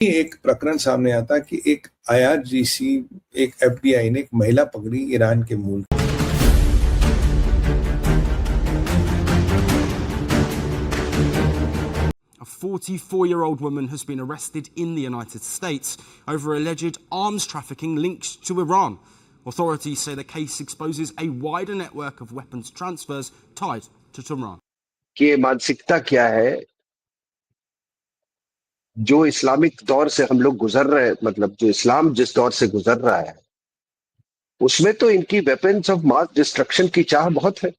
एक प्रकरण सामने आता कि एक आईआरजीसी, एक एफबीआई ने एक महिला पकड़ी ईरान के मूल। A 44-year-old woman has been arrested in the United States over alleged arms trafficking linked to Iran. Authorities say the case exposes a wider network of weapons transfers tied to Tehran. कि ये मानसिकता क्या है जो Islamic दौर से हम लोग गुजर रहे हैं, मतलब जो इस्लाम जिस दौर से गुजर रहा है उसमें तो इनकी वेपन्स ऑफ मास डिस्ट्रक्शन की चाह बहुत है।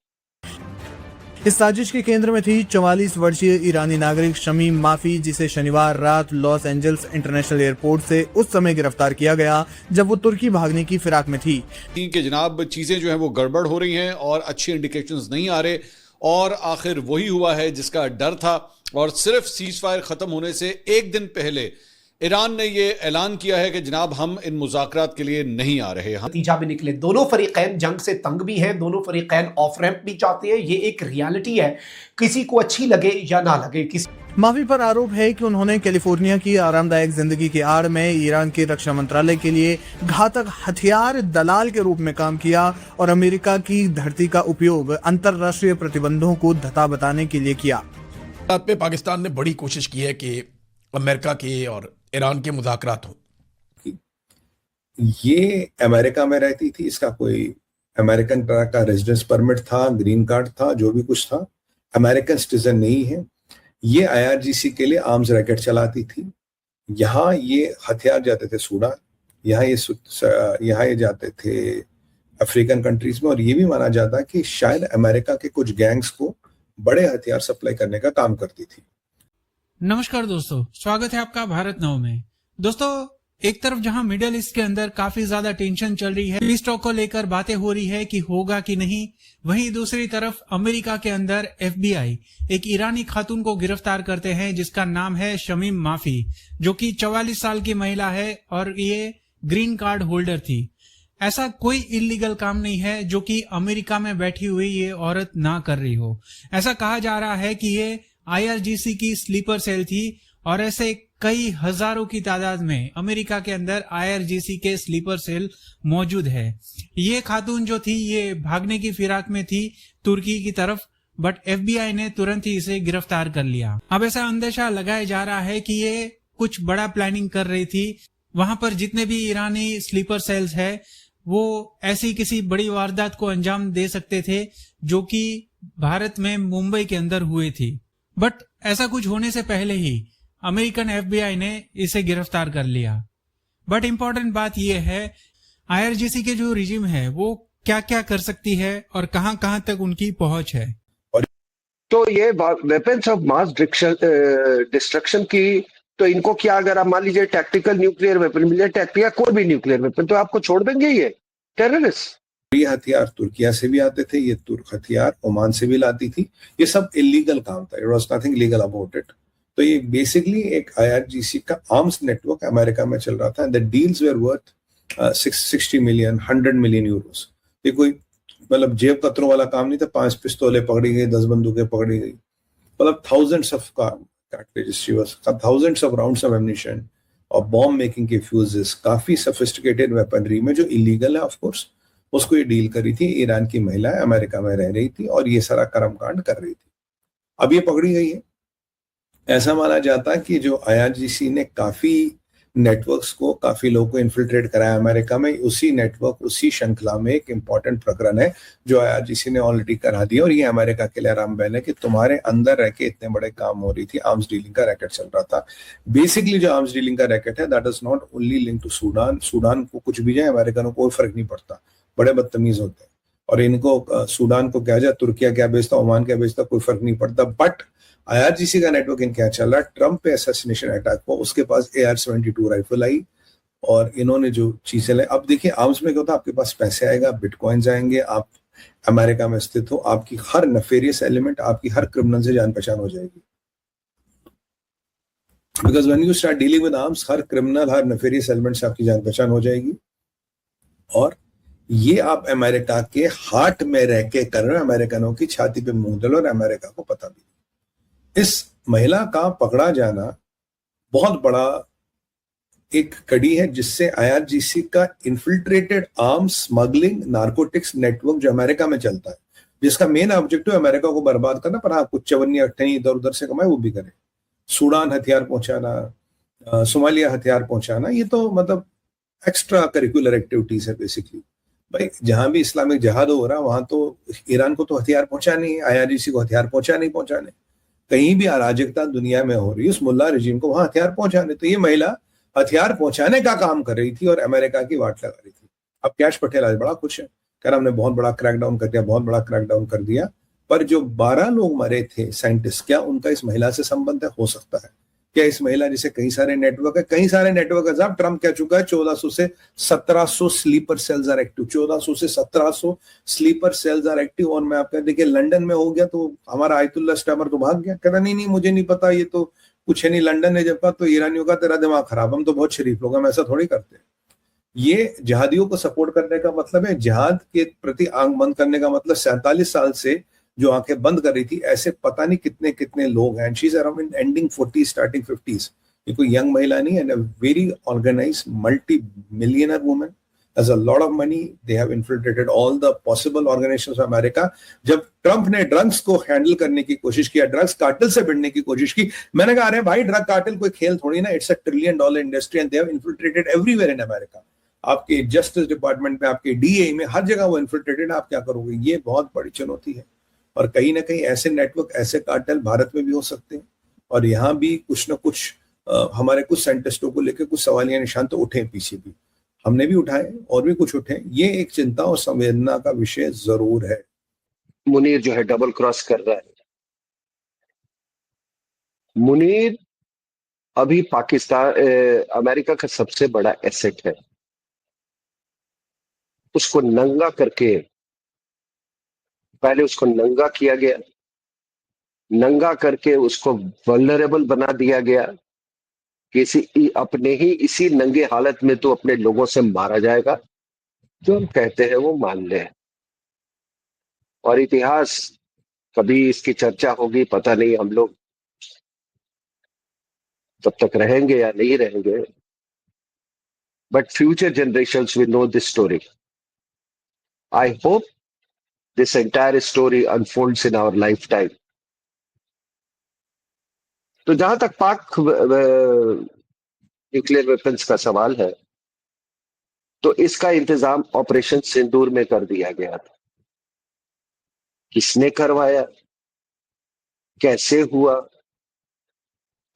इस साजिश के केंद्र में थी 44 वर्षीय ईरानी नागरिक शमीम माफी, जिसे शनिवार रात लॉस एंजल्स इंटरनेशनल एयरपोर्ट से उस समय गिरफ्तार किया गया जब वो तुर्की भागने की फिराक में थी। कि जनाब चीजें जो है वो गड़बड़ हो रही हैं और अच्छे इंडिकेशंस नहीं आ रहे, और आखिर वही हुआ है जिसका डर था। और सिर्फ सीज फायर खत्म होने से एक दिन पहले ईरान ने ये ऐलान किया है कि जनाब हम इन मुज़ाकरात के लिए नहीं आ रहे। नतीजा भी निकले, दोनों फरीकैन जंग से तंग भी हैं, दोनों फरीकैन ऑफ रैंप भी चाहते हैं। ये एक रियलिटी है, किसी को अच्छी लगे या ना लगे। माफी पर आरोप है कि उन्होंने कैलिफोर्निया की आरामदायक जिंदगी की आड़ में ईरान के रक्षा मंत्रालय के लिए घातक हथियार दलाल के रूप में काम किया और अमेरिका की धरती का उपयोग अंतरराष्ट्रीय प्रतिबंधों को धता बताने के लिए किया। पे पाकिस्तान ने बड़ी कोशिश की है कि अमेरिका के और ईरान के मुज़ाकरात हो। ये अमेरिका में रहती थी, इसका कोई अमेरिकन तरह का रेजिडेंस परमिट था, ग्रीन कार्ड था, जो भी कुछ था, अमेरिकन सिटीजन नहीं है। ये आईआरजीसी के लिए आर्म्स रैकेट चलाती थी। यहाँ ये हथियार जाते थे सूडान, यहाँ ये जाते थे अफ्रीकन कंट्रीज में, और ये भी माना जाता है कि शायद अमेरिका के कुछ गैंग्स को बड़े हथियार सप्लाई करने का काम करती थी। नमस्कार दोस्तों, स्वागत है आपका भारत नाउ में। दोस्तों, एक तरफ जहां मिडिल ईस्ट के अंदर काफी ज्यादा टेंशन चल रही है, पीस टॉक को लेकर बातें हो रही है कि होगा कि नहीं, वहीं दूसरी तरफ अमेरिका के अंदर एफबीआई एक ईरानी खातून को गिरफ्तार करते हैं जिसका नाम है शमीम माफी, जो कि 44 साल की महिला है और ये ग्रीन कार्ड होल्डर थी। ऐसा कोई इलीगल काम नहीं है जो कि अमेरिका में बैठी हुई ये औरत ना कर रही हो। ऐसा कहा जा रहा है कि ये आईआरजीसी की स्लीपर सेल थी और ऐसे कई हजारों की तादाद में अमेरिका के अंदर आईआरजीसी के स्लीपर सेल मौजूद है। ये खातून जो थी ये भागने की फिराक में थी तुर्की की तरफ, बट एफबीआई ने तुरंत ही इसे गिरफ्तार कर लिया। अब ऐसा अंदेशा लगाया जा रहा है कि ये कुछ बड़ा प्लानिंग कर रही थी। वहां पर जितने भी ईरानी स्लीपर सेल्स है वो ऐसी किसी बड़ी वारदात को अंजाम दे सकते थे जो कि भारत में मुंबई के अंदर हुई थी, बट ऐसा कुछ होने से पहले ही अमेरिकन एफबीआई ने इसे गिरफ्तार कर लिया। बट इंपॉर्टेंट बात यह है आईआरजीसी के जो रिजिम है वो क्या क्या कर सकती है और कहां कहां तक उनकी पहुंच है। तो ये वेपन्स ऑफ मास डिस्ट्रक्शन की, तो इनको क्या, अगर आप मान लीजिए टैक्टिकल न्यूक्लियर वेपन मिल जाए, या कोई भी न्यूक्लियर वेपन, तो आपको छोड़ देंगे ये टेररिस्ट। ये हथियार तुर्किया से भी आते थे, ये तुर्क हथियार ओमान से भी लाती थी। ये सब इलीगल काम था, it was nothing legal about it. तो ये बेसिकली एक आईआरजीसी का आर्म्स नेटवर्क अमेरिका में चल रहा था। The deals were worth 60 million, 100 million euros. ये कोई मतलब जेब कतरों वाला काम नहीं था। 5 पिस्तौलें पकड़ी गई, 10 बंदूकें पकड़ी गई, मतलब thousands of thousands of rounds of ammunition और बॉम्ब मेकिंग के फ्यूजेस, काफी सोफिस्टिकेटेड वेपनरी में जो इलीगल है ऑफ कोर्स, उसको ये डील करी थी। ईरान की महिला अमेरिका में रह रही थी और ये सारा कर्मकांड कर रही थी। अब ये पकड़ी गई है। ऐसा माना जाता है कि जो आईआरजीसी ने काफी नेटवर्क्स को, काफी लोगों को इन्फिल्ट्रेट कराया अमेरिका में, उसी नेटवर्क, उसी श्रृंखला में एक इंपॉर्टेंट प्रकरण है जो आईआरजीसी ने ऑलरेडी करा दिया। और ये अमेरिका के लिए रामबैन है कि तुम्हारे अंदर रह के इतने बड़े काम हो रही थी। आर्म्स डीलिंग का रैकेट चल रहा था। बेसिकली जो आर्म्स डीलिंग का रैकेट है that is not only link to Sudan. Sudan को कुछ भी जाए अमेरिका को कोई फर्क नहीं पड़ता, बड़े बदतमीज होते हैं। और इनको सूडान को क्या जाए, तुर्किया क्या बेचता, ओमान क्या बेचता, कोई फर्क नहीं पड़ता। बट आईआरजीसी का नेटवर्क इनके यहाँ चल रहा है। ट्रंप पे असैसिनेशन अटैक हुआ, उसके पास AR-72 राइफल आई और इन्होंने जो चीजें लाई। अब देखिए आर्म्स में क्या होता है, आपके पास पैसे आएगा, बिटकॉइंस आएंगे, आप अमेरिका में स्थित हो, आपकी हर नफेरियस एलिमेंट, आपकी हर क्रिमिनल से जान पहचान हो जाएगी। Because when you start dealing with arms, हर क्रिमिनल, हर नफेरियस एलिमेंट से आपकी जान पहचान हो जाएगी। और ये आप अमेरिका के हार्ट में रह के कर रहे हो, अमेरिकनों की छाती पे मुंह डालो, और अमेरिका को पता भी। इस महिला का पकड़ा जाना बहुत बड़ा एक कड़ी है जिससे IRGC का infiltrated arms smuggling narcotics network जो अमेरिका में चलता है, जिसका मेन ऑब्जेक्टिव अमेरिका को बर्बाद करना, पर हाँ कुछ चवन्नी अट्ठनी इधर उधर से कमाए वो भी करे। सूडान हथियार पहुंचाना, सोमालिया हथियार पहुंचाना, ये तो मतलब एक्स्ट्रा करिकुलर एक्टिविटीज है बेसिकली। भाई जहां भी इस्लामिक जिहाद हो रहा है वहां तो ईरान को तो हथियार पहुंचाने ही, IRGC को हथियार पहुंचाने, कहीं भी अराजकता दुनिया में हो रही है उस मुल्ला रजीम को वहां हथियार पहुंचाने। तो ये महिला हथियार पहुंचाने का काम कर रही थी और अमेरिका की वाट लगा रही थी। अब कैश पटेल आज बड़ा खुश है, कह रहा हमने बहुत बड़ा क्रैकडाउन कर दिया, बहुत बड़ा क्रैकडाउन कर दिया। पर जो 12 लोग मरे थे साइंटिस्ट, क्या उनका इस महिला से संबंध है? हो सकता है। क्या इस महिला जिसे कई सारे नेटवर्क है, कई सारे नेटवर्क है साहब, ट्रम्प कह चुका है 1400 से 1700 स्लीपर सेल्स आर एक्टिव, 1400 से 1700 स्लीपर सेल्स आर एक्टिव। और मैं आपका देखिए लंदन में हो गया तो हमारा आयतुल्ला स्टैमर तो भाग गया, कहता नहीं मुझे नहीं पता, ये तो कुछ है नहीं, लंदन ने जब कहा तो ईरानियों का तेरा दिमाग खराब, हम तो बहुत शरीफ लोग, हम ऐसा थोड़ी करते हैं। ये जिहादियों को सपोर्ट करने का मतलब है, जिहाद के प्रति आंख बंद करने का मतलब 47 साल से जो आंखें बंद कर रही थी, ऐसे पता नहीं कितने कितने लोग हैं। She is around ending 40 starting 50s। ये कोई यंग महिला नहीं है, very organised multi millionaire woman, has a lot of money, they have infiltrated all the possible organizations of America। जब ट्रंप ने ड्रग्स को हैंडल करने की कोशिश किया, ड्रग्स कार्टेल से भिड़ने की कोशिश की, मैंने कहा अरे भाई ड्रग कार्टेल कोई खेल थोड़ी ना, it's a $1 trillion industry and they have infiltrated everywhere in America. आपके जस्टिस डिपार्टमेंट में, आपके DA में, हर जगह वो इन्फिल्ट्रेटेड, आप क्या करोगे? ये बहुत बड़ी चुनौती है। और कहीं ना कहीं ऐसे नेटवर्क, ऐसे कार्टेल भारत में भी हो सकते हैं, और यहाँ भी कुछ ना कुछ हमारे कुछ साइंटिस्टों को लेकर कुछ सवालिया निशान तो उठे, पीछे भी हमने भी उठाए और भी कुछ उठे। ये एक चिंता और संवेदना का विषय जरूर है। मुनीर जो है डबल क्रॉस कर रहा है। मुनीर अभी पाकिस्तान अमेरिका का सबसे बड़ा एसेट है, उसको नंगा करके, पहले उसको नंगा किया गया, नंगा करके उसको वल्नरेबल बना दिया गया, किसी अपने ही इसी नंगे हालत में तो अपने लोगों से मारा जाएगा, जो हम कहते हैं वो मान ले। और इतिहास कभी इसकी चर्चा होगी पता नहीं, हम लोग तब तक रहेंगे या नहीं रहेंगे, but future generations will know this story. I hope this entire story unfolds in our lifetime। तो जहां तक पाक न्यूक्लियर वेपन्स का सवाल है, तो इसका इंतजाम ऑपरेशन सिंदूर में कर दिया गया था। किसने करवाया, कैसे हुआ,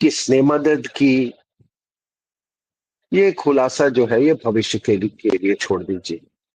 किसने मदद की, ये खुलासा जो है ये भविष्य के लिए छोड़ दीजिए।